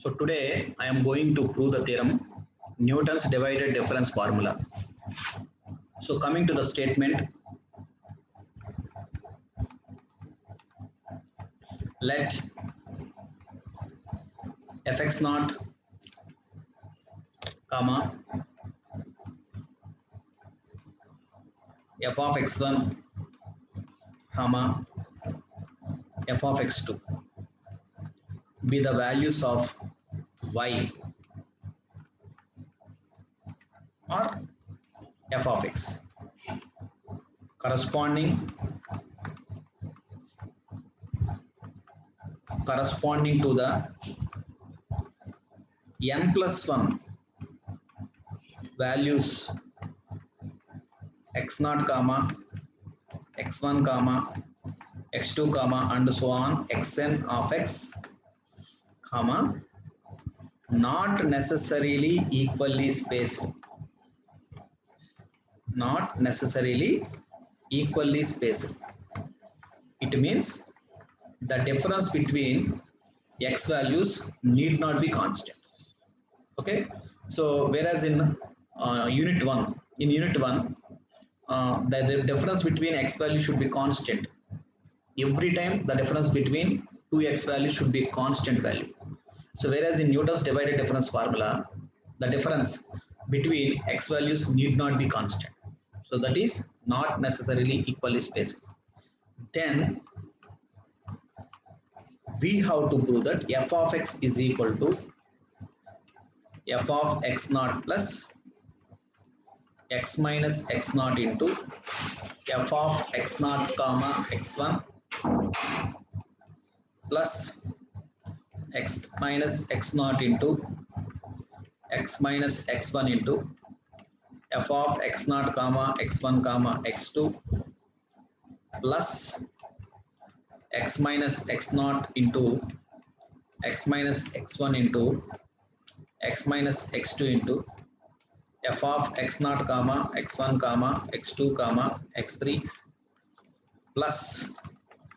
So today I am going to prove the theorem Newton's divided difference formula. So coming to the statement, let fx naught comma f of x1 comma f of x2 be the values of y or f of x corresponding to the n plus 1 values x naught comma x1 comma x2 comma and so on xn of x comma not necessarily equally spaced, not necessarily equally spaced. It means the difference between x values need not be constant. Okay, so whereas in unit 1 the difference between x value should be constant. Every time the difference between two x values should be constant value. So whereas in Newton's divided difference formula, the difference between x values need not be constant. So that is not necessarily equally spaced. Then we have to prove that f of x is equal to f of x naught plus x minus x naught into f of x naught comma x1 plus x minus x naught into x minus x1 into f of x naught comma x1 comma x2 plus x minus x naught into x minus x1 into x minus x2 into f of x naught comma x1 comma x2 comma x3 plus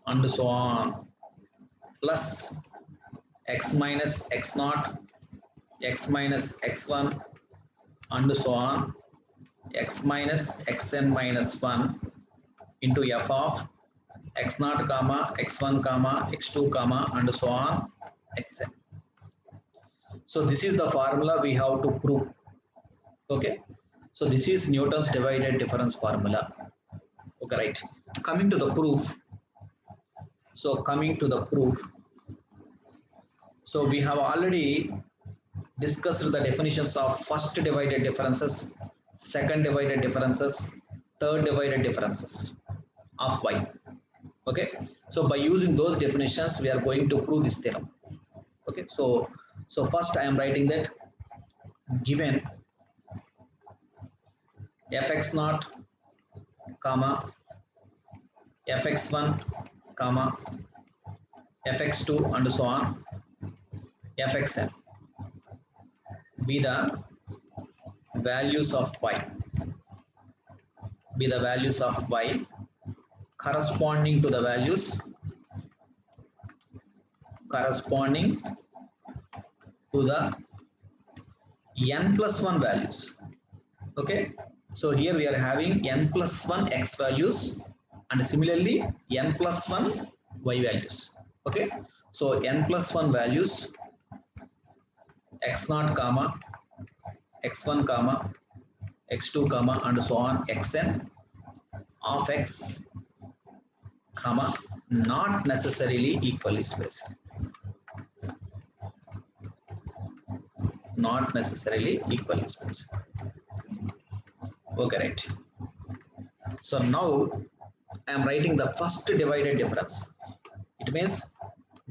and so on plus x minus x naught x minus x1 and so on x minus xn minus 1 into f of x naught comma x1 comma x2 comma and so on xn. So this is the formula we have to prove. Okay, so this is Newton's divided difference formula. Okay, right. Coming to the proof. So we have already discussed the definitions of first divided differences, second divided differences, third divided differences of y. Okay, so by using those definitions we are going to prove this theorem. Okay, so first I am writing that given fx naught comma fx1 comma fx2 and so on fxn be the values of y corresponding to the values to the n plus 1 values. Okay, so here we are having n plus 1 x values and similarly n plus 1 y values. Okay, so n plus 1 values x naught comma x1 comma x2 comma and so on xn of x comma not necessarily equally spaced, not necessarily equally spaced. Okay, right. So now I am writing the first divided difference. It means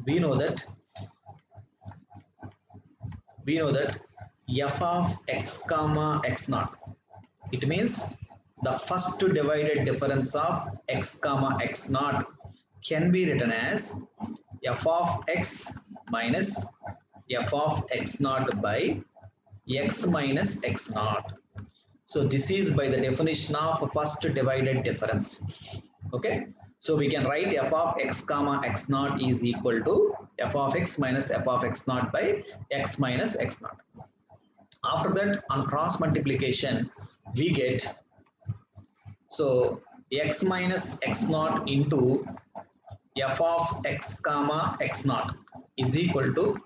we know that f of x comma x naught, it means the first divided difference of x comma x naught can be written as f of x minus f of x naught by x minus x naught. So this is by the definition of first divided difference. Okay, So we can write f of x comma x naught is equal to f of x minus f of x naught by x minus x naught. After that, on cross multiplication, we get, so x minus x naught into f of x comma x naught is equal to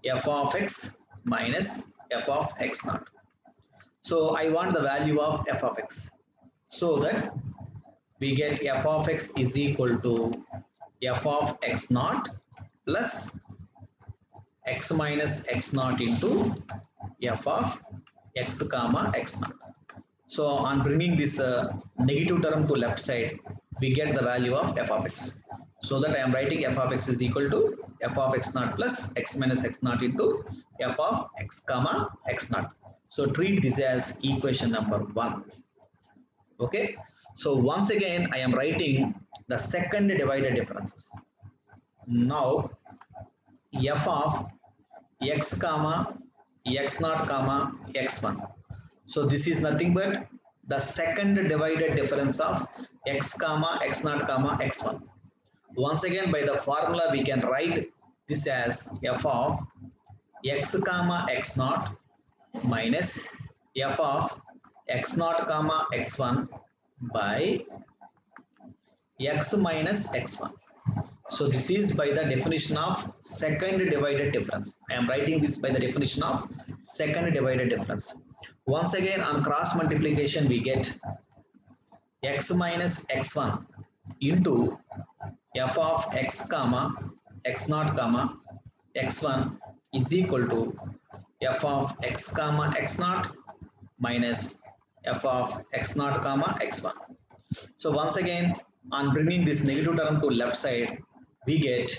f of x minus f of x naught. So I want the value of f of x. So that we get f of x is equal to f of x naught plus x minus x naught into f of x comma x naught. So on bringing this negative term to left side, we get the value of f of x. So that I am writing f of x is equal to f of x naught plus x minus x naught into f of x comma x naught. So treat this as equation number 1. Okay. So once again, I am writing the second divided differences. Now f of x comma x naught comma x1. So this is nothing but the second divided difference of x comma x naught comma x1. Once again, by the formula we can write this as f of x comma x naught minus f of x naught comma x1 by x minus x1. So this is by the definition of second divided difference. I am writing this by the definition of second divided difference. Once again, on cross multiplication, we get x minus x1 into f of x comma x naught comma x1 is equal to f of x comma x naught minus f of x naught comma x1. So once again, on bringing this negative term to left side, we get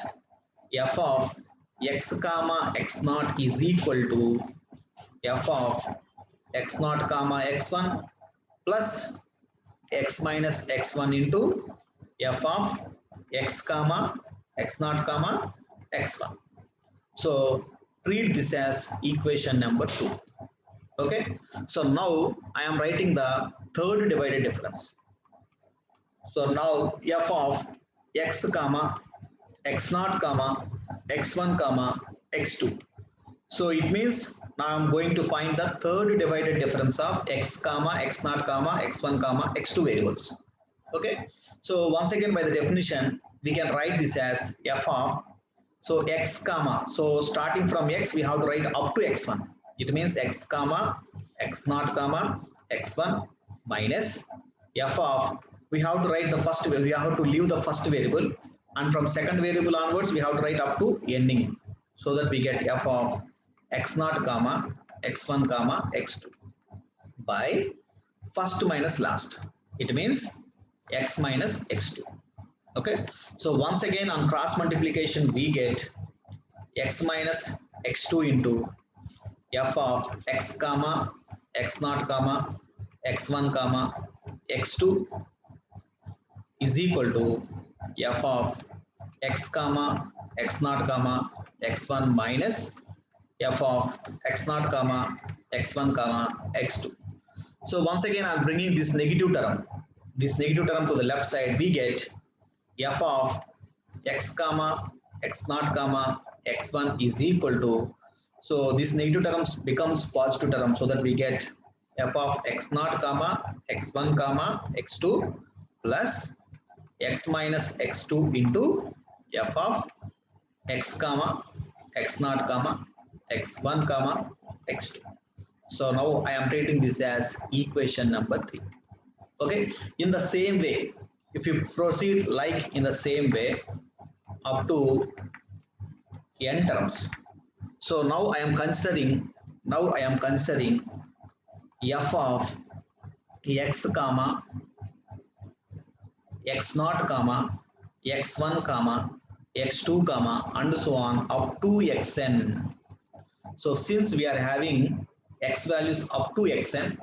f of x comma x naught is equal to f of x naught comma x1 plus x minus x1 into f of x comma x naught comma x1. So treat this as equation number 2. Okay. So now I am writing the third divided difference. So now f of x comma x naught comma x1 comma x2. So it means now I am going to find the third divided difference of x comma x naught comma x1 comma x2 variables. Okay. So once again, by the definition, we can write this as f of, so x comma, so starting from x we have to write up to x1. It means x comma x naught comma x1 minus f of, we have to write the first, we have to leave the first variable, and from second variable onwards we have to write up to ending, so that we get f of x naught comma x1 comma x2 by first minus last. It means x minus x2. Okay. So once again, on cross multiplication, we get x minus x2 into f of x comma x naught comma x1 comma x2 is equal to f of x comma x naught comma x1 minus f of x naught comma x1 comma x2. So once again, I'm bringing this negative term to the left side. We get f of x comma x naught comma x1 is equal to, so this negative term becomes positive term, so that we get f of x naught comma x1 comma x2 plus x minus x2 into f of x comma x naught comma x1 comma x2. So now I am treating this as equation number 3. Okay. In the same way, if you proceed like in the same way up to n terms. So now I am considering f of x comma x naught comma x1 comma x2 comma and so on up to xn. So since we are having x values up to xn,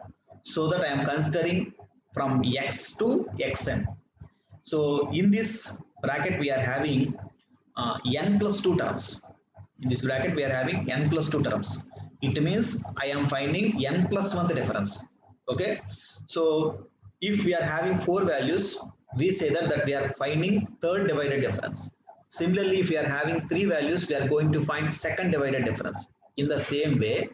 so that I am considering from x to xn. So in this bracket we are having n plus 2 terms. In this bracket we are having n plus 2 terms. It means I am finding n plus 1 the difference. Okay. So if we are having 4 values, we say that we are finding third divided difference. Similarly, if we are having three values, we are going to find second divided difference. In the same way,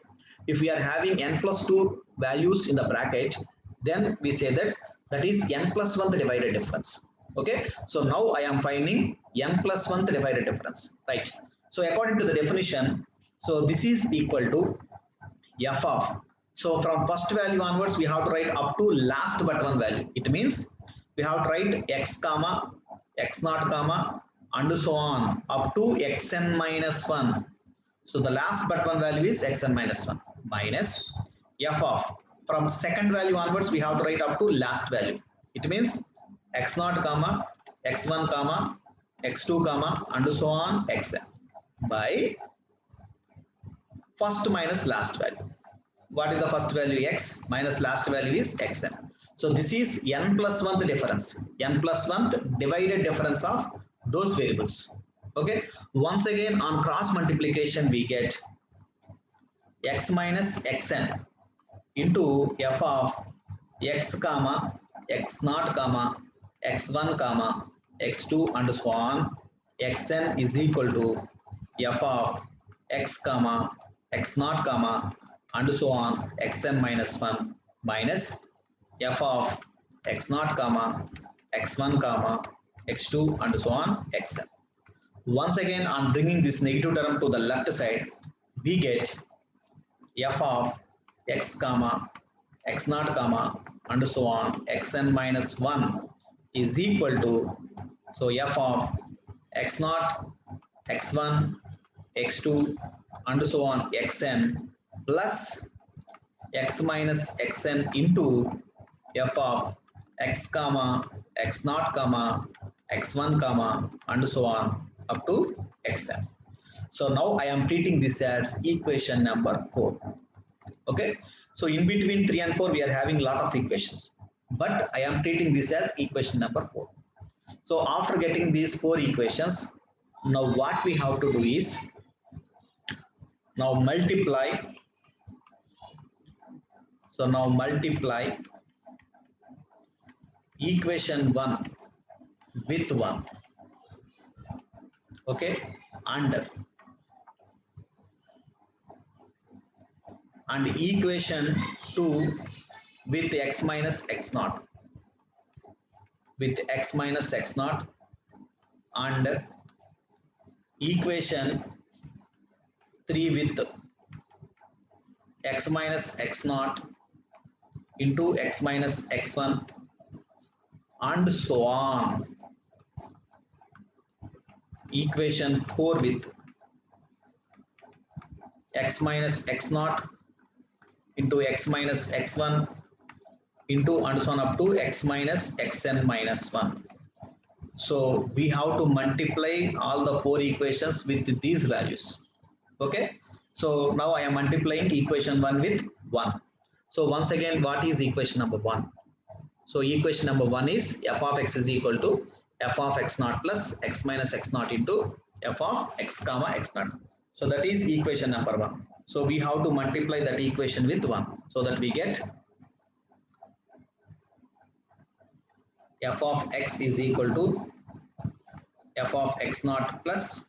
if we are having n plus 2 values in the bracket, then we say that is n plus 1th divided difference. Okay, so now I am finding n plus 1th divided difference, right? So according to the definition, so this is equal to f of, so from first value onwards we have to write up to last but one value. It means we have to write x comma x naught comma and so on up to xn minus 1. So the last but one value is xn minus 1 minus f of, from second value onwards we have to write up to last value. It means x naught comma x1 comma x2 comma and so on xn by first minus last value. What is the first value? X minus last value is xn. So this is n plus 1th difference, n plus 1th divided difference of those variables. Okay, once again on cross multiplication we get x minus xn into f of x comma x naught comma x1 comma x2 and so on xn is equal to f of x comma x naught comma and so on xn minus 1 minus f of x naught comma x1 comma x2 and so on xn. Once again on bringing this negative term to the left side, we get f of x comma x naught comma and so on xn minus 1 is equal to, so f of x naught x1 x2 and so on xn plus x minus xn into f of x comma x naught comma x1 comma and so on up to xn. So now I am treating this as equation number 4. Okay, so in between 3 and 4 we are having a lot of equations, but I am treating this as equation number 4. So after getting these 4 equations, now what we have to do is now multiply. So now multiply equation 1 with 1. Okay, and equation 2 with x minus x naught, with x minus x naught, and equation 3 with x minus x naught into x minus x1 and so on. Equation 4 with x minus x naught into x minus x1 into and so on up to x minus xn minus 1. So we have to multiply all the 4 equations with these values. Okay, so now I am multiplying equation 1 with 1. So once again, what is equation number 1? So equation number 1 is f of x is equal to f of x naught plus x minus x naught into f of x comma x naught. So that is equation number 1. So we have to multiply that equation with 1 so that we get f of x is equal to f of x naught plus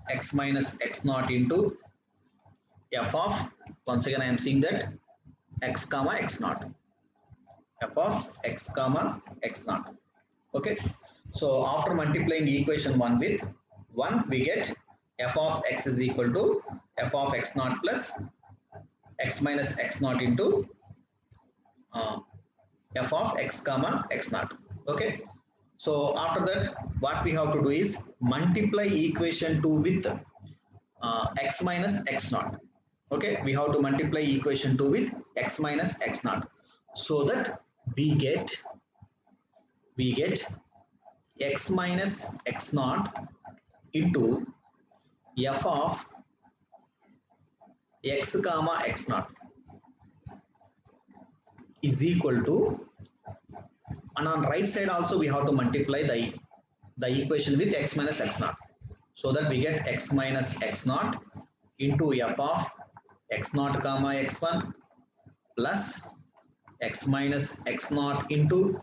x minus x naught into f of, once again I am seeing that, x comma x naught, f of x comma x naught. Okay, so after multiplying equation 1 with 1 we get f of x is equal to f of x naught plus x minus x naught into f of x comma x naught. Okay, so after that what we have to do is multiply equation 2 with x minus x naught. Okay, we have to multiply equation 2 with x minus x naught so that we get x minus x naught into f of x comma x naught is equal to, and on right side also we have to multiply the equation with x minus x naught so that we get x minus x naught into f of x naught comma x1 plus x minus x naught into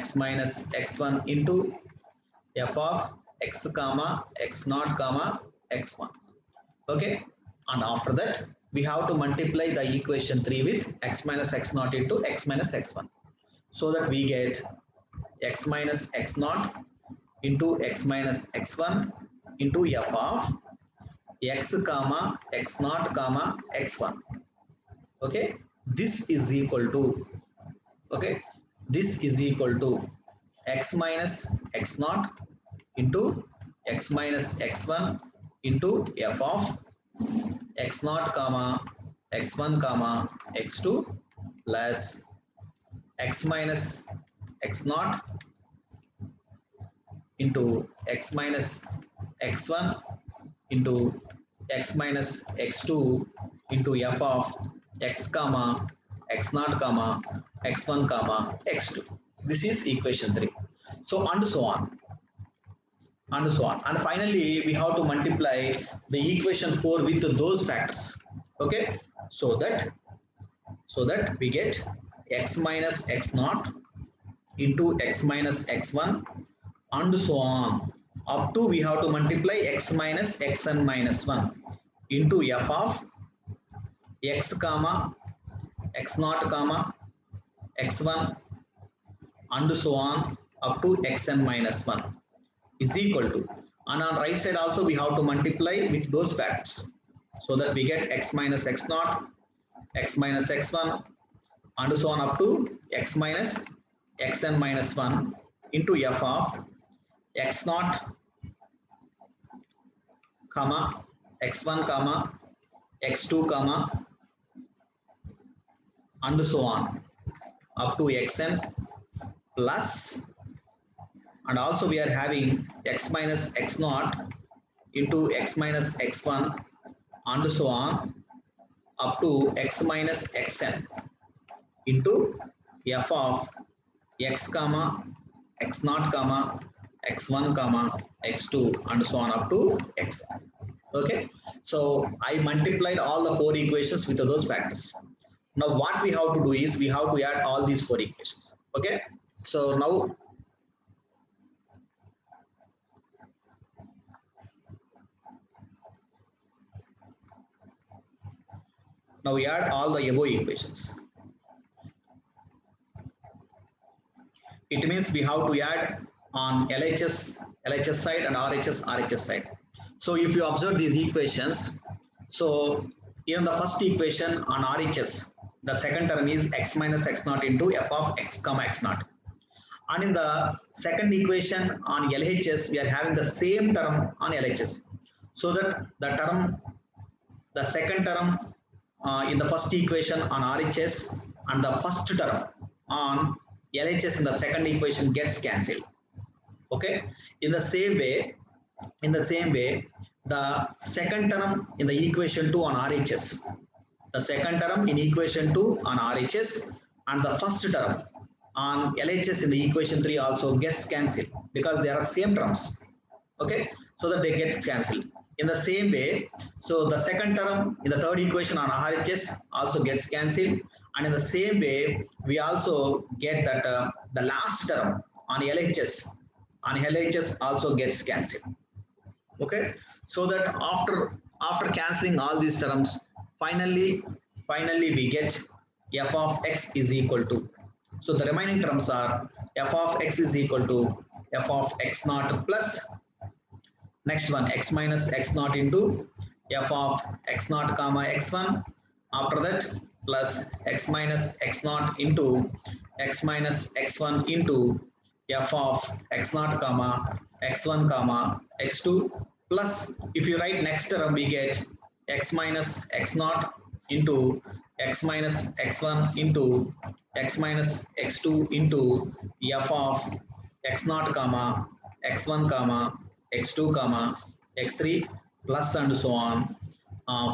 x minus x1 into f of x comma x naught comma x1. Okay, and after that we have to multiply the equation 3 with x minus x naught into x minus x1, so that we get x minus x naught into x minus x1 into f of x comma x naught comma x1. Okay, this is equal to, okay, this is equal to x minus x naught into x minus x1 into f of x naught comma x1 comma x2 plus x minus x naught into x minus x1 into x minus x2 into f of x comma x naught comma x1 comma x2. This is equation 3. So and so on and so on, and finally we have to multiply the equation 4 with those factors. Okay, so that we get x minus x naught into x minus x1 and so on, up to we have to multiply x minus xn minus 1 into f of x comma x naught comma x1 and so on up to xn minus 1 is equal to, and on right side also we have to multiply with those facts, so that we get x minus x naught, x minus x1 and so on up to x minus xn minus 1 into f of x naught comma x1 comma x2 comma and so on up to xn plus, and also we are having x minus x naught into x minus x1 and so on up to x minus xn into f of x comma x naught comma x1 comma x2 and so on up to x. Okay, so I multiplied all the 4 equations with those factors. Now what we have to do is we have to add all these 4 equations. Okay, so now we add all the above equations. It means we have to add on LHS side and RHS side. So if you observe these equations, so in the first equation on RHS, the second term is x minus x naught into f of x comma x naught. And in the second equation on LHS, we are having the same term on LHS. So that the second term in the first equation on RHS and the first term on LHS in the second equation gets cancelled. Okay, in the same way, the second term in the equation 2 on RHS, the second term in equation 2 on RHS and the first term on LHS in the equation 3 also gets cancelled because they are same terms. Okay, so that they get cancelled. In the same way, so the second term in the third equation on RHS also gets cancelled, and in the same way we also get that the last term on LHS also gets cancelled. Okay, so that after cancelling all these terms, finally we get f of x is equal to, so the remaining terms are f of x is equal to f of x naught plus next one x minus x naught into f of x naught comma x1, after that plus x minus x naught into x minus x1 into f of x naught comma x1 comma x2, plus if you write next term we get x minus x naught into x minus x1 into x minus x2 into f of x naught comma x1 comma x2 comma x3 plus and so on.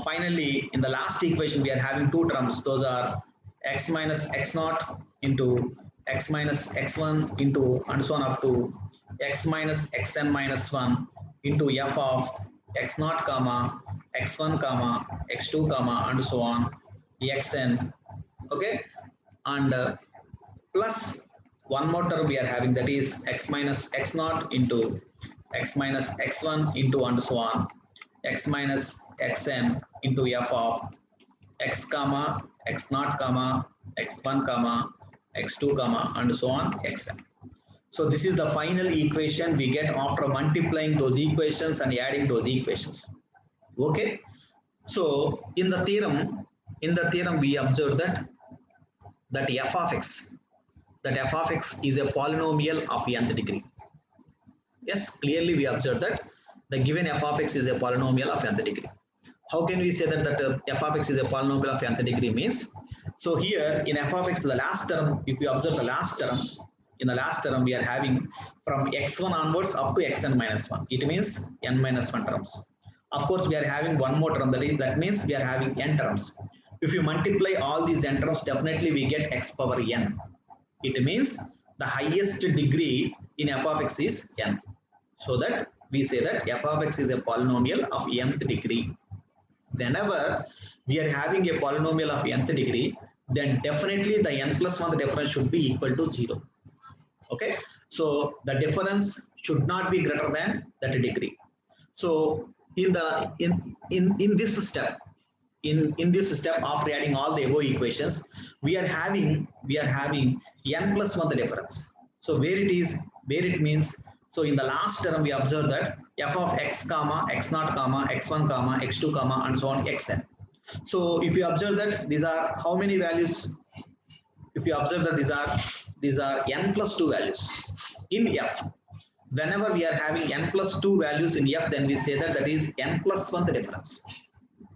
Finally in the last equation we are having 2 terms, those are x minus x naught into x minus x1 into and so on up to x minus xn minus 1 into f of x naught comma x1 comma x2 comma and so on xn. Okay, and plus one more term we are having, that is x minus x naught into x minus x1 into and so on, x minus xn into f of x comma x naught comma x1 comma x2 comma and so on xn. So this is the final equation we get after multiplying those equations and adding those equations. Okay. So in the theorem we observe that f of x is a polynomial of nth degree. Yes, clearly we observe that the given f of x is a polynomial of nth degree. How can we say that f of x is a polynomial of nth degree means? So here in f of x, the last term, if you observe the last term, in the last term we are having from x1 onwards up to xn minus 1. It means n minus 1 terms. Of course, we are having one more term, that means we are having n terms. If you multiply all these n terms, definitely we get x power n. It means the highest degree in f of x is n. So that we say that f of x is a polynomial of nth degree. Whenever we are having a polynomial of nth degree, then definitely the n plus 1 difference should be equal to 0. Okay, so the difference should not be greater than that degree. So in this step, in this step, after adding all the above equations, we are having n plus 1 the difference. So where it means, so in the last term we observe that f of x comma x naught comma x1 comma x2 comma and so on xn. So if you observe that these are how many values? If you observe that these are n plus 2 values in f. Whenever we are having n plus 2 values in f, then we say that is n plus 1 the difference.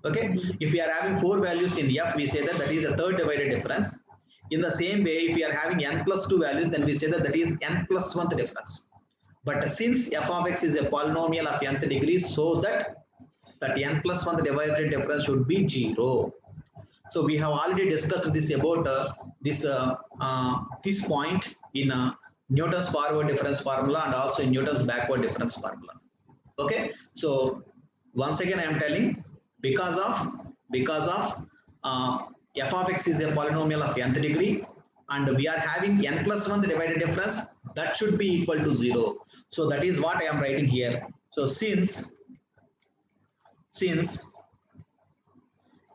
Okay, if we are having 4 values in f, we say that is a third divided difference. In the same way, if we are having n plus 2 values, then we say that is n plus 1 the difference. But since f of x is a polynomial of nth degree, so that n plus 1 the divided difference should be 0. So we have already discussed this about this point in Newton's forward difference formula and also in Newton's backward difference formula. Okay, so once again I am telling, because of f of x is a polynomial of nth degree and we are having n plus 1 the divided difference, that should be equal to 0. So that is what I am writing here. So since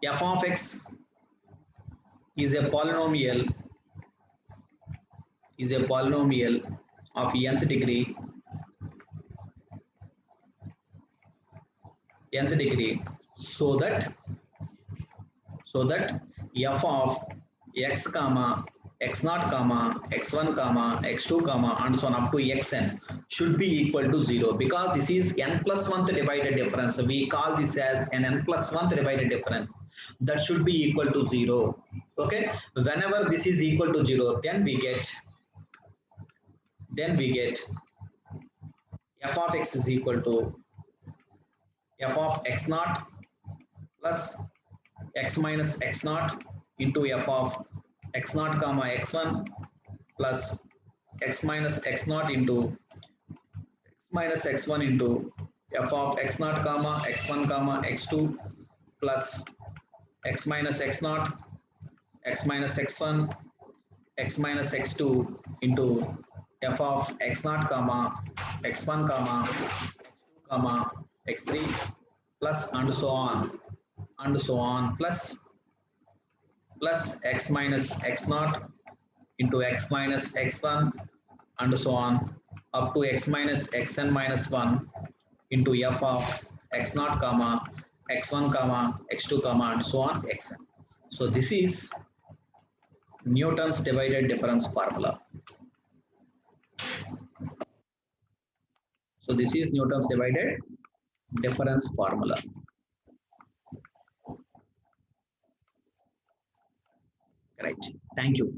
f of x is a polynomial of nth degree, so that f of x comma x naught comma x1 comma x2 comma and so on up to xn should be equal to 0, because this is n plus 1th divided difference. We call this as an n plus 1th divided difference. That should be equal to 0. Okay, whenever this is equal to 0, then we get f of x is equal to f of x naught plus x minus x naught into f of x naught comma x1 plus x minus x naught into x minus x1 into f of x naught comma x1 comma x2 plus x minus x naught x minus x1 x minus x2 into f of x naught comma x1 comma x2 comma x3 plus and so on plus x minus x naught into x minus x1 and so on up to x minus xn minus 1 into f of x naught comma x1 comma x2 comma and so on xn. So this is Newton's divided difference formula. So this is Newton's divided difference formula. Right. Thank you.